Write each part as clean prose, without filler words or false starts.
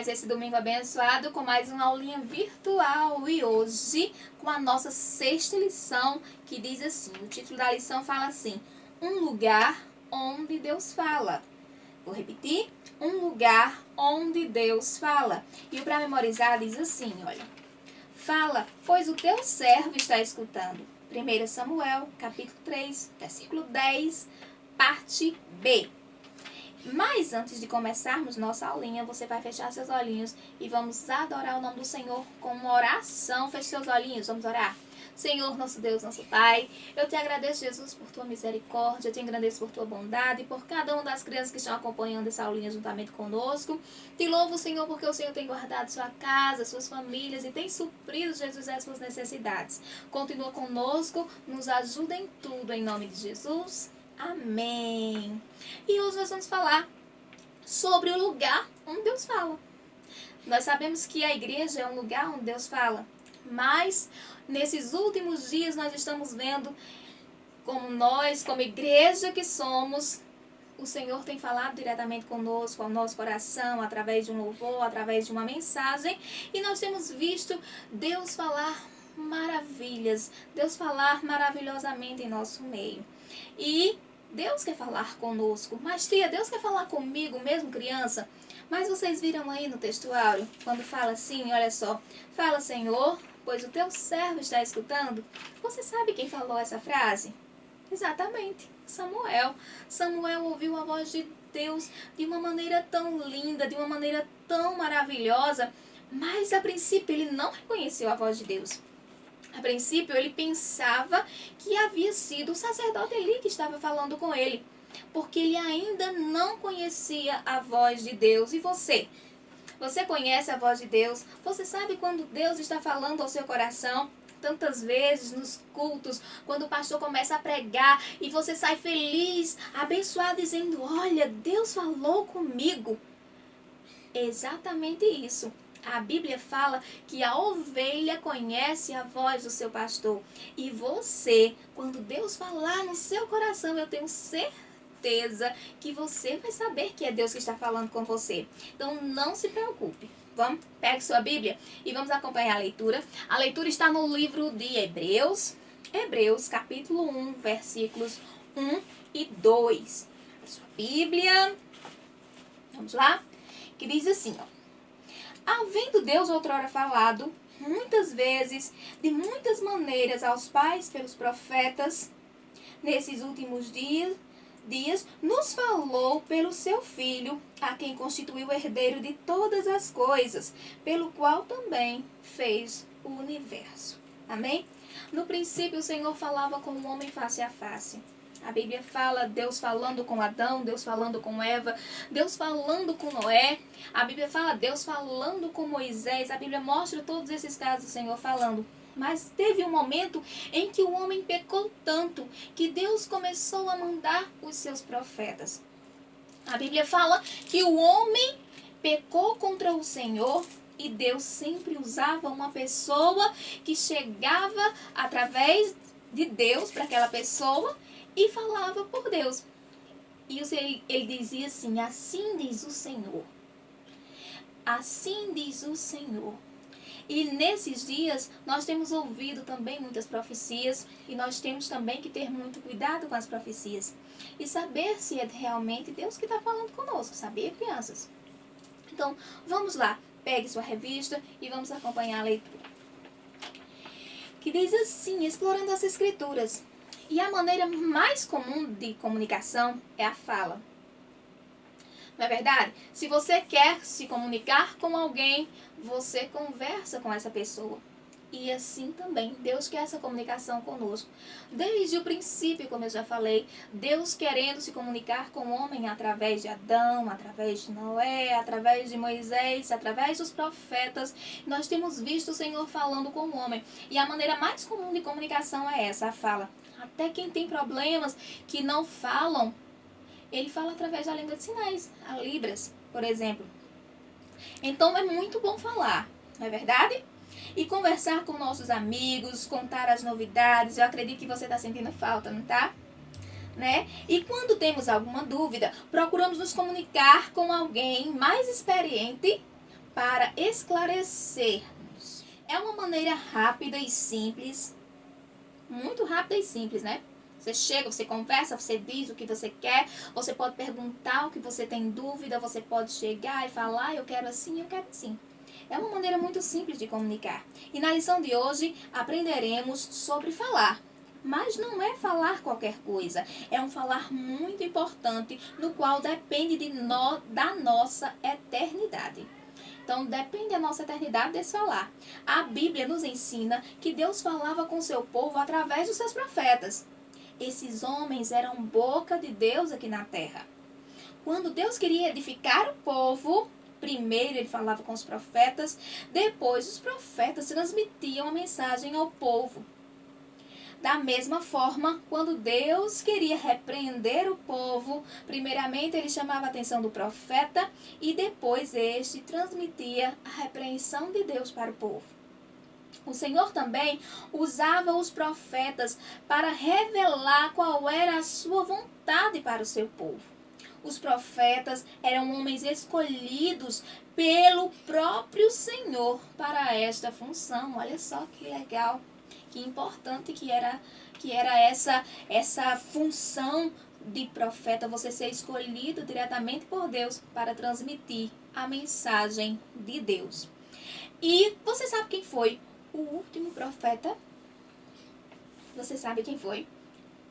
mais esse domingo abençoado com mais uma aulinha virtual e hoje com a nossa sexta lição que diz assim, o título da lição fala assim, um lugar onde Deus fala. Vou repetir, um lugar onde Deus fala. E o para memorizar diz assim, olha, fala, pois o teu servo está escutando. 1 Samuel, capítulo 3, versículo 10, parte B. Mas antes de começarmos nossa aulinha, você vai fechar seus olhinhos e vamos adorar o nome do Senhor com uma oração. Feche seus olhinhos, vamos orar. Senhor, nosso Deus, nosso Pai, eu te agradeço, Jesus, por tua misericórdia, eu te agradeço por tua bondade e por cada uma das crianças que estão acompanhando essa aulinha juntamente conosco. Te louvo, Senhor, porque o Senhor tem guardado sua casa, suas famílias e tem suprido, Jesus, as suas necessidades. Continua conosco, nos ajuda em tudo, em nome de Jesus. Amém. E hoje nós vamos falar sobre o lugar onde Deus fala. Nós sabemos que a igreja é um lugar onde Deus fala, mas nesses últimos dias nós estamos vendo como nós, como igreja que somos, o Senhor tem falado diretamente conosco, ao nosso coração, através de um louvor, através de uma mensagem, e nós temos visto Deus falar maravilhas, Deus falar maravilhosamente em nosso meio. E Deus quer falar conosco. Mas tia, Deus quer falar comigo mesmo, criança? Mas vocês viram aí no textuário, quando fala assim, olha só. Fala, Senhor, pois o teu servo está escutando. Você sabe quem falou essa frase? Exatamente, Samuel. Samuel ouviu a voz de Deus de uma maneira tão linda, de uma maneira tão maravilhosa. Mas a princípio ele não reconheceu a voz de Deus. A princípio, ele pensava que havia sido o sacerdote Eli que estava falando com ele, porque ele ainda não conhecia a voz de Deus. E você? Você conhece a voz de Deus? Você sabe quando Deus está falando ao seu coração? Tantas vezes nos cultos, quando o pastor começa a pregar e você sai feliz, abençoado, dizendo, olha, Deus falou comigo. Exatamente isso. A Bíblia fala que a ovelha conhece a voz do seu pastor. E você, quando Deus falar no seu coração, eu tenho certeza que você vai saber que é Deus que está falando com você. Então não se preocupe. Vamos, pegue sua Bíblia e vamos acompanhar a leitura. A leitura está no livro de Hebreus. Hebreus, capítulo 1, versículos 1 e 2. A sua Bíblia. Vamos lá? Que diz assim, ó. Havendo Deus outrora falado, muitas vezes, de muitas maneiras aos pais pelos profetas, nesses últimos dias, nos falou pelo seu Filho, a quem constituiu o herdeiro de todas as coisas, pelo qual também fez o universo. Amém? No princípio, o Senhor falava com o homem face a face. A Bíblia fala Deus falando com Adão, Deus falando com Eva, Deus falando com Noé. A Bíblia fala Deus falando com Moisés. A Bíblia mostra todos esses casos do Senhor falando. Mas teve um momento em que o homem pecou tanto que Deus começou a mandar os seus profetas. A Bíblia fala que o homem pecou contra o Senhor e Deus sempre usava uma pessoa que chegava através de Deus para aquela pessoa e falava por Deus. E ele dizia assim, assim diz o Senhor. Assim diz o Senhor. E nesses dias nós temos ouvido também muitas profecias e nós temos também que ter muito cuidado com as profecias. E saber se é realmente Deus que está falando conosco, sabia, crianças? Então, vamos lá. Pegue sua revista e vamos acompanhar a leitura. Que diz assim, explorando as escrituras. E a maneira mais comum de comunicação é a fala. Não é verdade? Se você quer se comunicar com alguém, você conversa com essa pessoa. E assim também, Deus quer essa comunicação conosco. Desde o princípio, como eu já falei, Deus querendo se comunicar com o homem através de Adão, através de Noé, através de Moisés, através dos profetas. Nós temos visto o Senhor falando com o homem. E a maneira mais comum de comunicação é essa, a fala. Até quem tem problemas que não falam, ele fala através da língua de sinais, a Libras, por exemplo. Então é muito bom falar, não é verdade? E conversar com nossos amigos, contar as novidades. Eu acredito que você está sentindo falta, não tá? Né? E quando temos alguma dúvida, procuramos nos comunicar com alguém mais experiente para esclarecermos. É uma maneira rápida e simples, muito rápida e simples, né? Você chega, você conversa, você diz o que você quer, você pode perguntar o que você tem dúvida, você pode chegar e falar, eu quero assim, eu quero assim. É uma maneira muito simples de comunicar. E na lição de hoje aprenderemos sobre falar. Mas não é falar qualquer coisa, é um falar muito importante, no qual depende da nossa eternidade. Então, depende da nossa eternidade desse falar. A Bíblia nos ensina que Deus falava com seu povo através dos seus profetas. Esses homens eram boca de Deus aqui na terra. Quando Deus queria edificar o povo, primeiro ele falava com os profetas, depois os profetas transmitiam a mensagem ao povo. Da mesma forma, quando Deus queria repreender o povo, primeiramente ele chamava a atenção do profeta e depois este transmitia a repreensão de Deus para o povo. O Senhor também usava os profetas para revelar qual era a sua vontade para o seu povo. Os profetas eram homens escolhidos pelo próprio Senhor para esta função. Olha só que legal, que importante que era essa função de profeta, você ser escolhido diretamente por Deus para transmitir a mensagem de Deus. E você sabe quem foi o último profeta? Você sabe quem foi?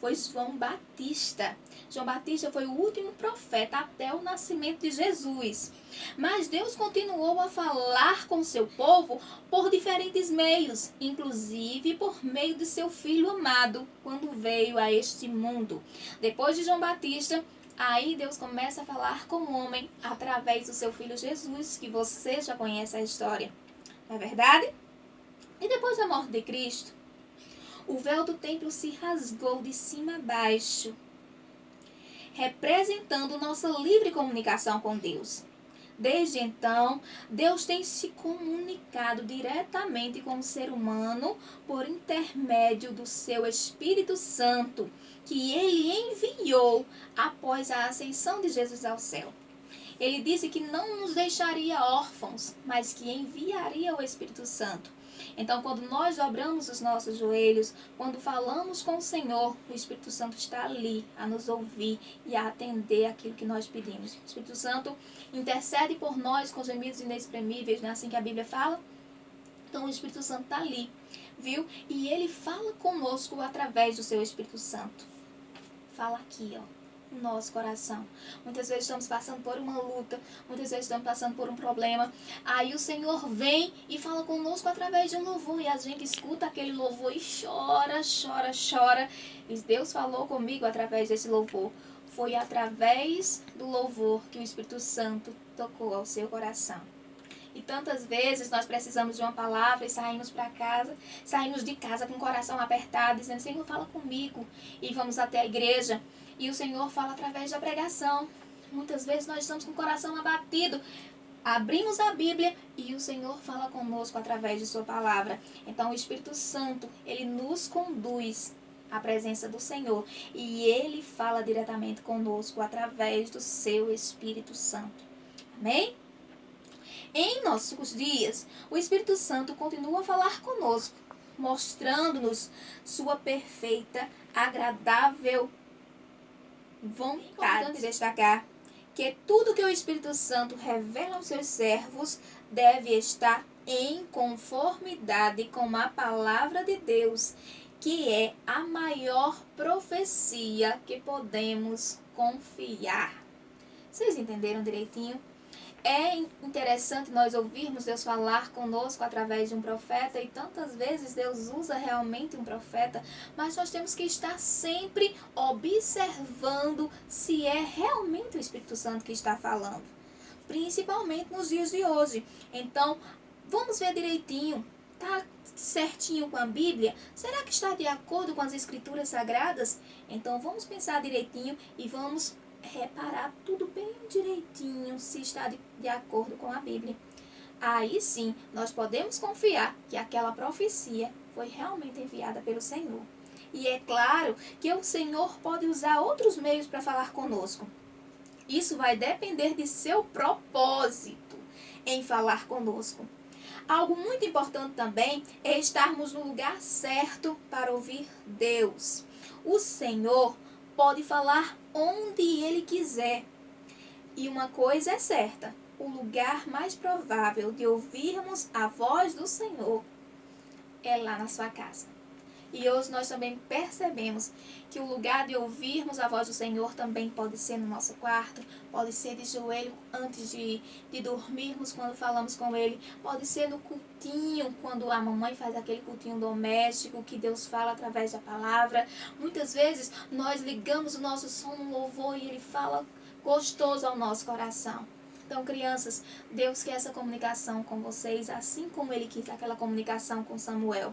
Foi João Batista. João Batista foi o último profeta até o nascimento de Jesus. Mas Deus continuou a falar com seu povo por diferentes meios, inclusive por meio de seu Filho amado, quando veio a este mundo. Depois de João Batista, aí Deus começa a falar com o homem através do seu Filho Jesus, que você já conhece a história. Não é verdade? E depois da morte de Cristo, o véu do templo se rasgou de cima a baixo, representando nossa livre comunicação com Deus. Desde então, Deus tem se comunicado diretamente com o ser humano por intermédio do seu Espírito Santo, que ele enviou após a ascensão de Jesus ao céu. Ele disse que não nos deixaria órfãos, mas que enviaria o Espírito Santo. Então, quando nós dobramos os nossos joelhos, quando falamos com o Senhor, o Espírito Santo está ali a nos ouvir e a atender aquilo que nós pedimos. O Espírito Santo intercede por nós com gemidos inexprimíveis, não é assim que a Bíblia fala? Então, o Espírito Santo está ali, viu? E ele fala conosco através do seu Espírito Santo. Fala aqui, ó, no nosso coração. Muitas vezes estamos passando por uma luta, muitas vezes estamos passando por um problema. Aí o Senhor vem e fala conosco através de um louvor. E a gente escuta aquele louvor e chora, chora, chora. E Deus falou comigo através desse louvor. Foi através do louvor que o Espírito Santo tocou ao seu coração. E tantas vezes nós precisamos de uma palavra e saímos para casa, saímos de casa com o coração apertado, dizendo, Senhor, fala comigo. E vamos até a igreja. E o Senhor fala através da pregação. Muitas vezes nós estamos com o coração abatido. Abrimos a Bíblia e o Senhor fala conosco através de sua palavra. Então o Espírito Santo, ele nos conduz à presença do Senhor. E ele fala diretamente conosco através do seu Espírito Santo. Amém? Em nossos dias, o Espírito Santo continua a falar conosco, mostrando-nos sua perfeita, agradável vontade. É importante destacar que tudo que o Espírito Santo revela aos seus servos deve estar em conformidade com a palavra de Deus, que é a maior profecia que podemos confiar. Vocês entenderam direitinho? É interessante nós ouvirmos Deus falar conosco através de um profeta, e tantas vezes Deus usa realmente um profeta, mas nós temos que estar sempre observando se é realmente o Espírito Santo que está falando, principalmente nos dias de hoje. Então, vamos ver direitinho, tá certinho com a Bíblia? Será que está de acordo com as Escrituras Sagradas? Então, vamos pensar direitinho e vamos reparar tudo bem direitinho se está de acordo com a Bíblia. Aí sim, nós podemos confiar que aquela profecia foi realmente enviada pelo Senhor. E é claro que o Senhor pode usar outros meios para falar conosco. Isso vai depender de seu propósito. em falar conosco. Algo muito importante também é estarmos no lugar certo para ouvir Deus. O Senhor pode falar onde Ele quiser. E uma coisa é certa, o lugar mais provável de ouvirmos a voz do Senhor é lá na sua casa. E hoje nós também percebemos que o lugar de ouvirmos a voz do Senhor também pode ser no nosso quarto, pode ser de joelho antes de dormirmos, quando falamos com Ele, pode ser no cultinho, quando a mamãe faz aquele cultinho doméstico, que Deus fala através da palavra. Muitas vezes nós ligamos o nosso som no louvor e Ele fala gostoso ao nosso coração. Então, crianças, Deus quer essa comunicação com vocês, assim como Ele quis aquela comunicação com Samuel.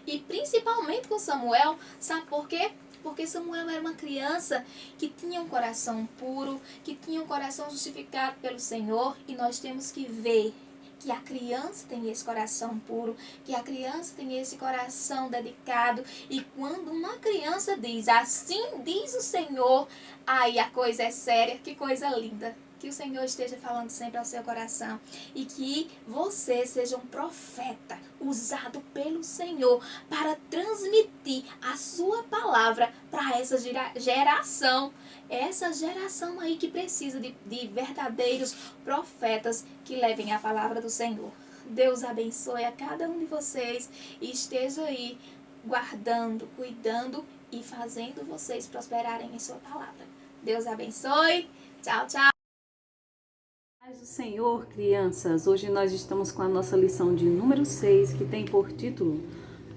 E principalmente com Samuel, sabe por quê? Porque Samuel era uma criança que tinha um coração puro, que tinha um coração justificado pelo Senhor, e nós temos que ver que a criança tem esse coração puro, que a criança tem esse coração dedicado, e quando uma criança diz, assim diz o Senhor, aí a coisa é séria, que coisa linda. Que o Senhor esteja falando sempre ao seu coração e que você seja um profeta usado pelo Senhor para transmitir a sua palavra para essa geração aí que precisa de verdadeiros profetas que levem a palavra do Senhor. Deus abençoe a cada um de vocês e esteja aí guardando, cuidando e fazendo vocês prosperarem em sua palavra. Deus abençoe. Tchau, tchau. Paz do Senhor, crianças, hoje nós estamos com a nossa lição de número 6, que tem por título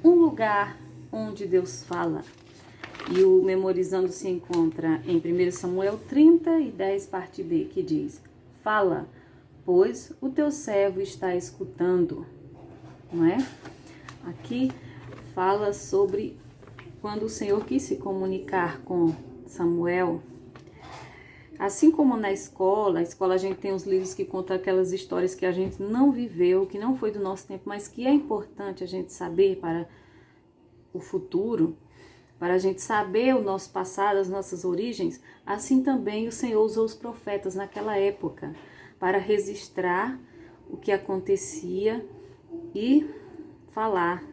Um Lugar Onde Deus Fala. E o memorizando se encontra em 1 Samuel 30 e 10, parte B, que diz: Fala, pois o teu servo está escutando. Não é? Aqui fala sobre quando o Senhor quis se comunicar com Samuel. Assim como na escola a gente tem os livros que contam aquelas histórias que a gente não viveu, que não foi do nosso tempo, mas que é importante a gente saber para o futuro, para a gente saber o nosso passado, as nossas origens. Assim também o Senhor usou os profetas naquela época para registrar o que acontecia e falar,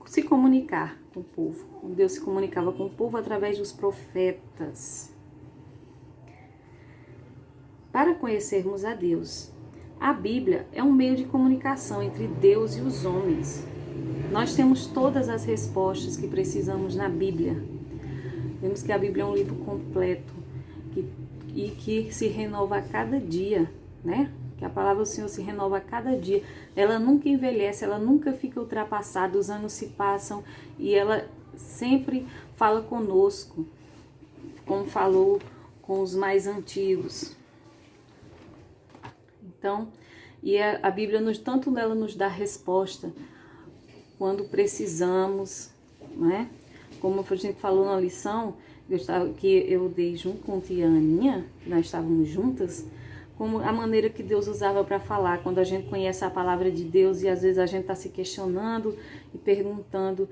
se comunicar com o povo. Deus se comunicava com o povo através dos profetas. Para conhecermos a Deus, a Bíblia é um meio de comunicação entre Deus e os homens. Nós temos todas as respostas que precisamos na Bíblia. Vemos que a Bíblia é um livro completo e que se renova a cada dia, né? Que a palavra do Senhor se renova a cada dia. Ela nunca envelhece, ela nunca fica ultrapassada, os anos se passam e ela sempre fala conosco, como falou com os mais antigos. Então, e a Bíblia, tanto ela nos dá resposta quando precisamos, né? Como a gente falou na lição, que eu dei junto com tia Aninha, nós estávamos juntas, como a maneira que Deus usava para falar, quando a gente conhece a palavra de Deus e às vezes a gente está se questionando e perguntando,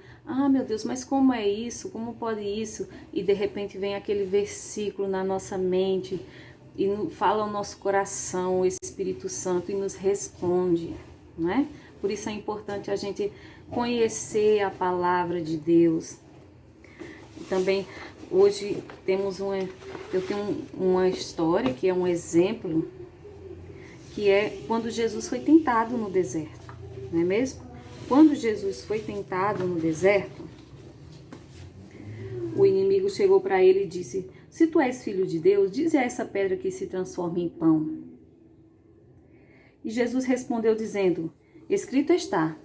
meu Deus, mas como é isso? Como pode isso? E de repente vem aquele versículo na nossa mente, e fala ao nosso coração, o Espírito Santo, e nos responde, não é? Por isso é importante a gente conhecer a palavra de Deus. E também hoje eu tenho uma história que é um exemplo, que é quando Jesus foi tentado no deserto, não é mesmo? Quando Jesus foi tentado no deserto, o inimigo chegou para ele e disse: se tu és filho de Deus, dize a essa pedra que se transforma em pão. E Jesus respondeu dizendo: escrito está,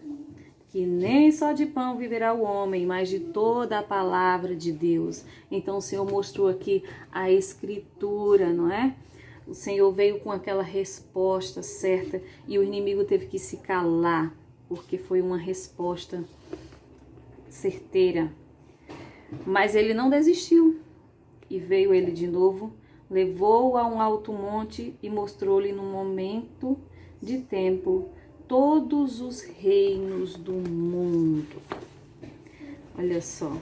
que nem só de pão viverá o homem, mas de toda a palavra de Deus. Então o Senhor mostrou aqui a escritura, não é? O Senhor veio com aquela resposta certa e o inimigo teve que se calar, porque foi uma resposta certeira. Mas ele não desistiu. E veio ele de novo, levou-o a um alto monte e mostrou-lhe num momento de tempo todos os reinos do mundo. Olha só,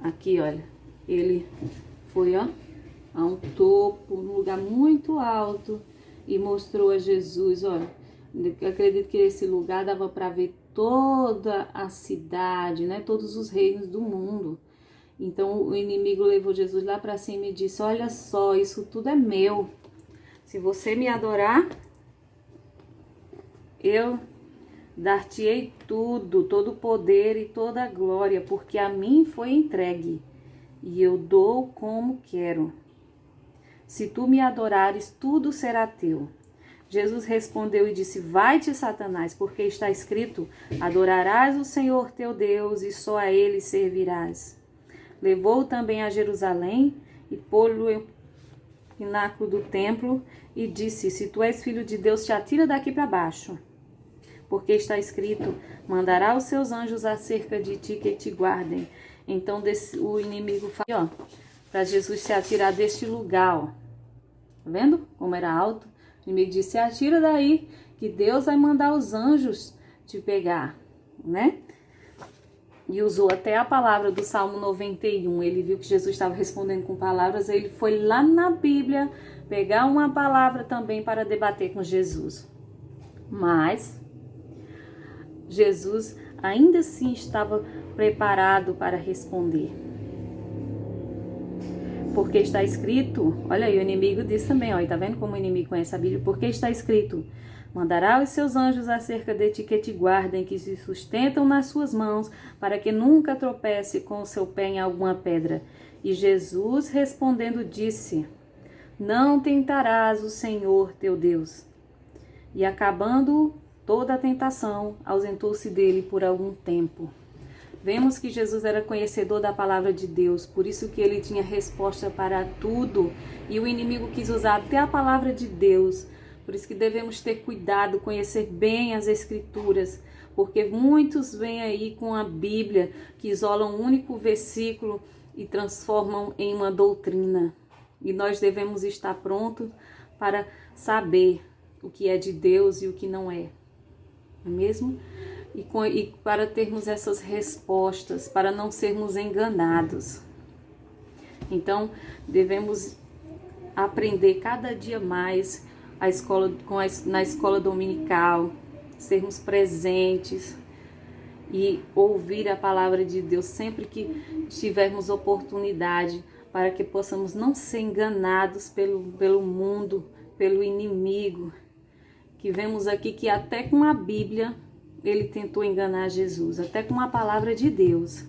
aqui olha, ele foi a um topo, num lugar muito alto, e mostrou a Jesus, olha, eu acredito que esse lugar dava para ver toda a cidade, né, todos os reinos do mundo. Então o inimigo levou Jesus lá para cima e disse, olha só, isso tudo é meu. Se você me adorar, eu dar-te-ei tudo, todo o poder e toda a glória, porque a mim foi entregue, e eu dou como quero. Se tu me adorares, tudo será teu. Jesus respondeu e disse, vai-te, Satanás, porque está escrito, adorarás o Senhor teu Deus, e só a ele servirás. Levou-o também a Jerusalém, e pô-lo no pináculo do templo, e disse, se tu és filho de Deus, te atira daqui para baixo. Porque está escrito, mandará os seus anjos acerca de ti que te guardem. Então o inimigo fala, para Jesus se atirar deste lugar, ó. Tá vendo como era alto? O inimigo disse, atira daí, que Deus vai mandar os anjos te pegar, né? E usou até a palavra do Salmo 91. Ele viu que Jesus estava respondendo com palavras, ele foi lá na Bíblia pegar uma palavra também para debater com Jesus. Mas Jesus ainda assim estava preparado para responder. Porque está escrito, olha aí, o inimigo disse também, ó, e tá vendo como o inimigo conhece a Bíblia? Porque está escrito, mandará os seus anjos acerca de ti que te guardem, que se sustentam nas suas mãos, para que nunca tropece com o seu pé em alguma pedra. E Jesus respondendo disse, não tentarás o Senhor teu Deus. E acabando toda a tentação, ausentou-se dele por algum tempo. Vemos que Jesus era conhecedor da palavra de Deus, por isso que ele tinha resposta para tudo. E o inimigo quis usar até a palavra de Deus. Por isso que devemos ter cuidado, conhecer bem as Escrituras, porque muitos vêm aí com a Bíblia, que isolam um único versículo e transformam em uma doutrina. E nós devemos estar prontos para saber o que é de Deus e o que não é. Não é mesmo? E para termos essas respostas, para não sermos enganados. Então, devemos aprender cada dia mais na escola dominical, sermos presentes e ouvir a palavra de Deus sempre que tivermos oportunidade, para que possamos não ser enganados pelo mundo, pelo inimigo, que vemos aqui que até com a Bíblia ele tentou enganar Jesus, até com a palavra de Deus.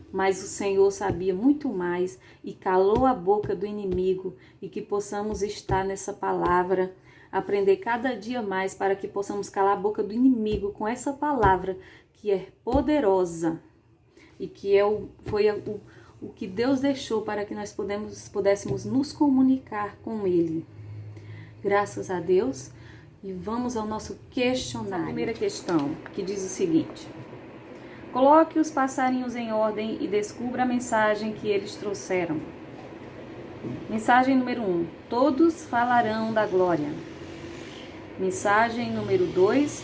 Mas o Senhor sabia muito mais e calou a boca do inimigo, e que possamos estar nessa palavra, aprender cada dia mais para que possamos calar a boca do inimigo com essa palavra que é poderosa e que foi o que Deus deixou para que nós pudéssemos nos comunicar com Ele. Graças a Deus. E vamos ao nosso questionário. A primeira questão, que diz o seguinte: coloque os passarinhos em ordem e descubra a mensagem que eles trouxeram. Mensagem número 1. Todos falarão da glória. Mensagem número 2.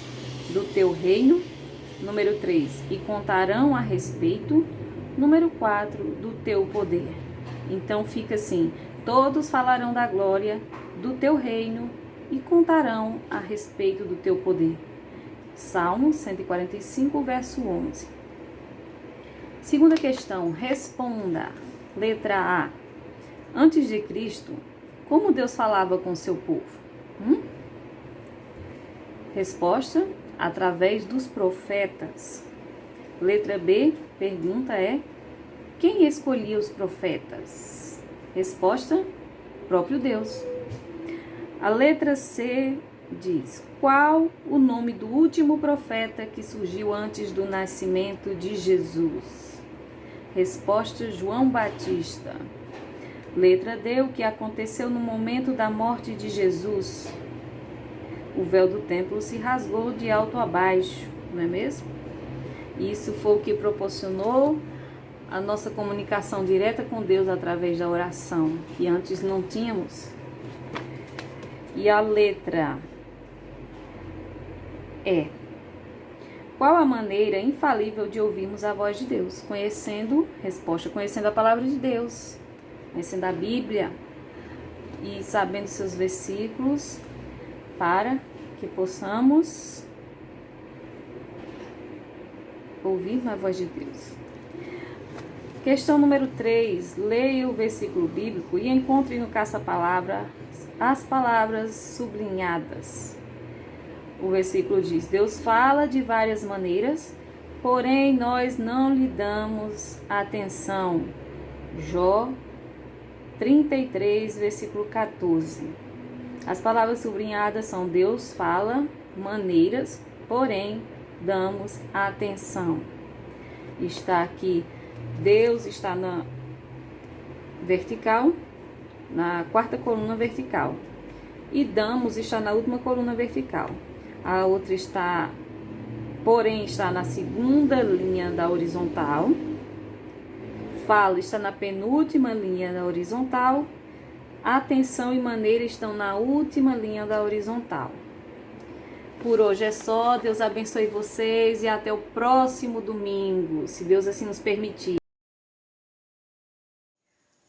Do teu reino. Número 3. E contarão a respeito. Número 4. Do teu poder. Então fica assim: todos falarão da glória, do teu reino, e contarão a respeito do teu poder. Salmo 145, verso 11. Segunda questão, responda. Letra A. Antes de Cristo, como Deus falava com seu povo? Resposta, através dos profetas. Letra B, pergunta é, quem escolhia os profetas? Resposta, próprio Deus. A letra C diz, qual o nome do último profeta que surgiu antes do nascimento de Jesus? Resposta, João Batista. Letra D, o que aconteceu no momento da morte de Jesus? O véu do templo se rasgou de alto a baixo, não é mesmo? Isso foi o que proporcionou a nossa comunicação direta com Deus através da oração, que antes não tínhamos. E a letra E. Qual a maneira infalível de ouvirmos a voz de Deus? Conhecendo a palavra de Deus, conhecendo a Bíblia e sabendo seus versículos para que possamos ouvir a voz de Deus. Questão número 3. Leia o versículo bíblico e encontre no caça-palavra as palavras sublinhadas. O versículo diz: Deus fala de várias maneiras, porém nós não lhe damos atenção. Jó 33, versículo 14. As palavras sublinhadas são: Deus fala maneiras, porém damos atenção. Está aqui, Deus está na vertical, na quarta coluna vertical, e damos está na última coluna vertical. A outra está, porém, está na segunda linha da horizontal. Fala está na penúltima linha da horizontal. Atenção e maneira estão na última linha da horizontal. Por hoje é só. Deus abençoe vocês e até o próximo domingo, se Deus assim nos permitir.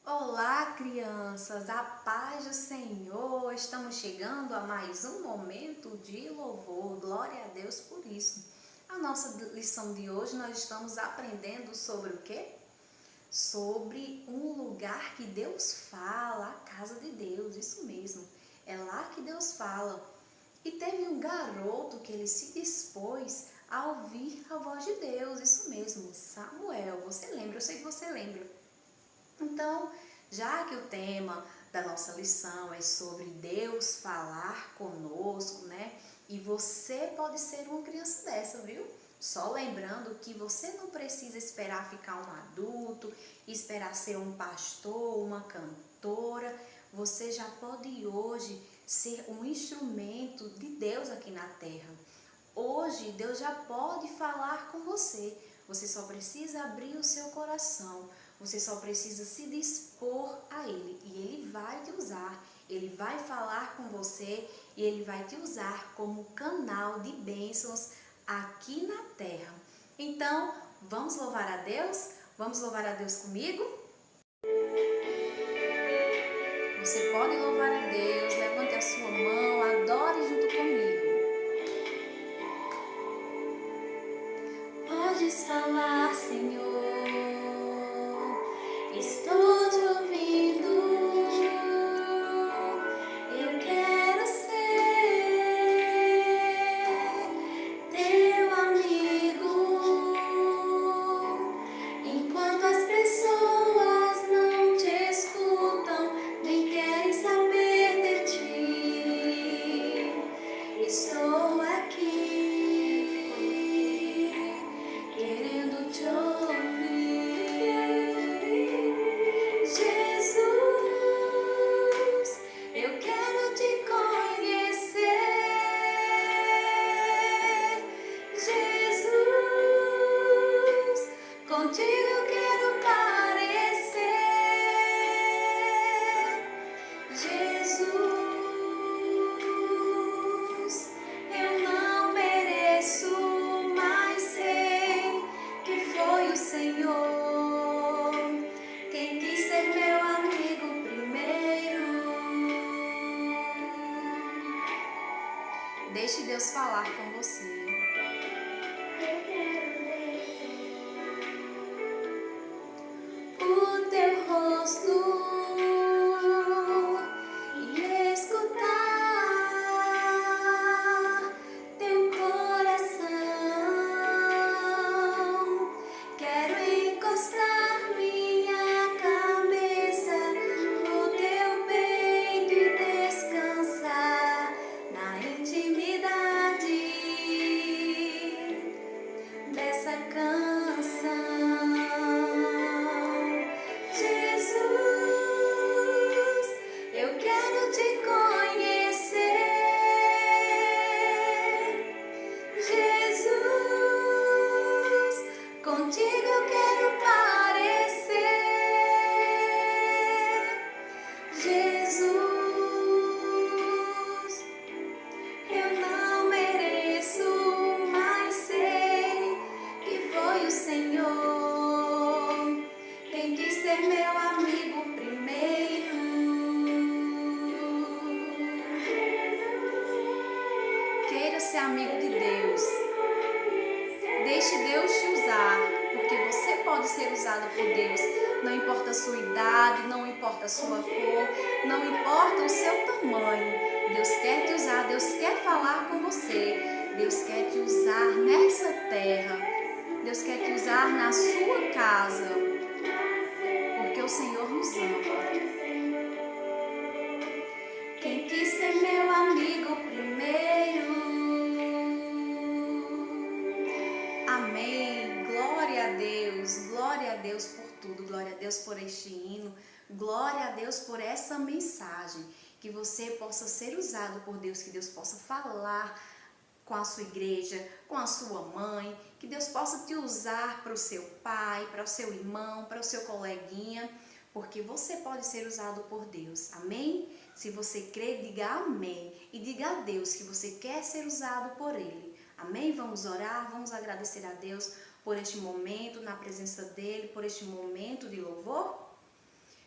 Olá, crianças, a paz do Senhor. Estamos chegando a mais um momento de louvor. Glória a Deus por isso. A nossa lição de hoje nós estamos aprendendo sobre o quê? Sobre um lugar que Deus fala, a casa de Deus, isso mesmo. É lá que Deus fala. E teve um garoto que ele se dispôs a ouvir a voz de Deus, isso mesmo, Samuel. Você lembra? Eu sei que você lembra. Então, já que o tema da nossa lição é sobre Deus falar conosco, né? E você pode ser uma criança dessa, viu? Só lembrando que você não precisa esperar ficar um adulto, esperar ser um pastor, uma cantora. Você já pode hoje ser um instrumento de Deus aqui na terra. Hoje Deus já pode falar com você. Você só precisa abrir o seu coração. Você só precisa se dispor a Ele. E Ele vai te usar. Ele vai falar com você e Ele vai te usar como canal de bênçãos aqui na terra. Então, vamos louvar a Deus? Vamos louvar a Deus comigo? Você pode louvar a Deus, levante a sua mão, adore junto comigo. Podes falar, Senhor, estou te ouvindo. Eu quero ser teu amigo. Enquanto as pessoas não te escutam, nem querem saber de ti, estou aqui, querendo te ouvir. Jesus, eu quero te conhecer. Jesus, contigo eu quero parecer. Jesus, eu não mereço, mas sei que foi o Senhor quem quis ser meu amigo primeiro. Deixe Deus falar com você. Eu quero ver. Deus te usar, porque você pode ser usado por Deus. Não importa a sua idade, não importa a sua cor, não importa o seu tamanho. Deus quer te usar, Deus quer falar com você. Deus quer te usar nessa terra. Deus quer te usar na sua casa, porque o Senhor nos ama. Quem quis ser meu amigo primeiro. Amém. Glória a Deus por tudo, glória a Deus por este hino, glória a Deus por essa mensagem, que você possa ser usado por Deus, que Deus possa falar com a sua igreja, com a sua mãe, que Deus possa te usar para o seu pai, para o seu irmão, para o seu coleguinha, porque você pode ser usado por Deus, amém? Se você crê, diga amém e diga a Deus que você quer ser usado por Ele, amém? Vamos orar, vamos agradecer a Deus por este momento na presença dEle, por este momento de louvor.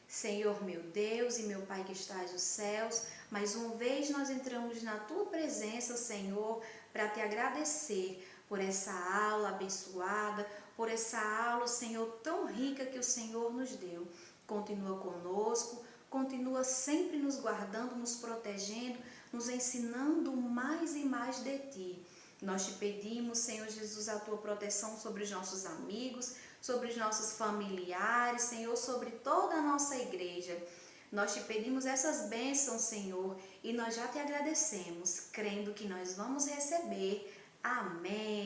Senhor meu Deus e meu Pai que estás nos céus, mais uma vez nós entramos na Tua presença, Senhor, para te agradecer por essa aula abençoada, por essa aula, Senhor, tão rica que o Senhor nos deu. Continua conosco, continua sempre nos guardando, nos protegendo, nos ensinando mais e mais de Ti. Nós te pedimos, Senhor Jesus, a Tua proteção sobre os nossos amigos, sobre os nossos familiares, Senhor, sobre toda a nossa igreja. Nós te pedimos essas bênçãos, Senhor, e nós já te agradecemos, crendo que nós vamos receber. Amém.